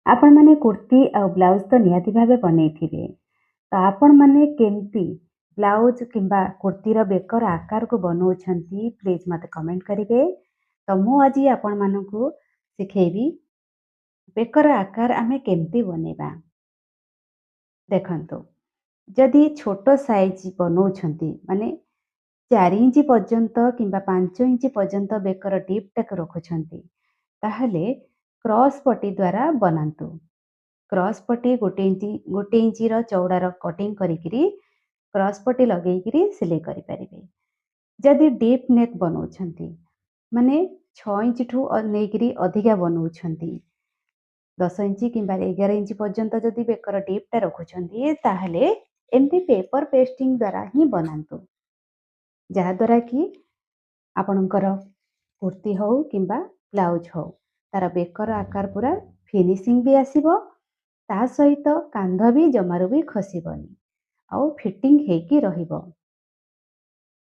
आपण माने कुर्ती ଆଉ ବ୍ଲାଉଜ୍ ତ ନିହାତି ଭାବେ ବନେଇଥିବେ। ତ ଆପଣମାନେ କେମିତି ବ୍ଲାଉଜ୍ କିମ୍ବା କୁର୍ତ୍ତୀର ବେକର ଆକାରକୁ ବନଉଛନ୍ତି ପ୍ଲିଜ୍ ମୋତେ କମେଣ୍ଟ କରିବେ। ତ ମୁଁ ଆଜି ଆପଣମାନଙ୍କୁ ଶିଖେଇବି ବେକର ଆକାର ଆମେ କେମିତି ବନେଇବା। ଦେଖନ୍ତୁ, ଯଦି ଛୋଟ ସାଇଜ୍ ବନଉଛନ୍ତି ମାନେ 4 ଇଞ୍ଚ ପର୍ଯ୍ୟନ୍ତ କିମ୍ବା 5 ଇଞ୍ଚ ପର୍ଯ୍ୟନ୍ତ ବେକର ଡିପ୍‌ଟାକୁ ରଖୁଛନ୍ତି, ତାହେଲେ କ୍ରସ୍ ପଟି ଦ୍ୱାରା ବନାନ୍ତୁ। କ୍ରସ୍ ପଟି 1 ଇଞ୍ଚର ଚଉଡ଼ାର କଟିଂ କରିକିରି କ୍ରସ୍ ପଟି ଲଗେଇକିରି ସିଲେଇ କରିପାରିବେ। ଯଦି ଡିପ୍ ନେକ୍ ବନଉଛନ୍ତି, ମାନେ 6 ଇଞ୍ଚଠୁ ନେଇକିରି ଅଧିକା ବନଉଛନ୍ତି, 10 ଇଞ୍ଚ କିମ୍ବା 11 ଇଞ୍ଚ ପର୍ଯ୍ୟନ୍ତ ଯଦି ବେକର ଡିପ୍‌ଟା ରଖୁଛନ୍ତି, ତାହେଲେ ଏମିତି ପେପର ପେଷ୍ଟିଂ ଦ୍ୱାରା ହିଁ ବନାନ୍ତୁ। ଯାହାଦ୍ୱାରା କି ଆପଣଙ୍କର କୁର୍ତ୍ତୀ ହଉ କିମ୍ବା ବ୍ଲାଉଜ୍ ହଉ, ତାର ବେକର ଆକାର ପୁରା ଫିନିସିଂ ବି ଆସିବ, ତା ସହିତ କାନ୍ଧ ବି ଜମାରୁ ବି ଖସିବନି ଆଉ ଫିଟିଂ ହେଇକି ରହିବ।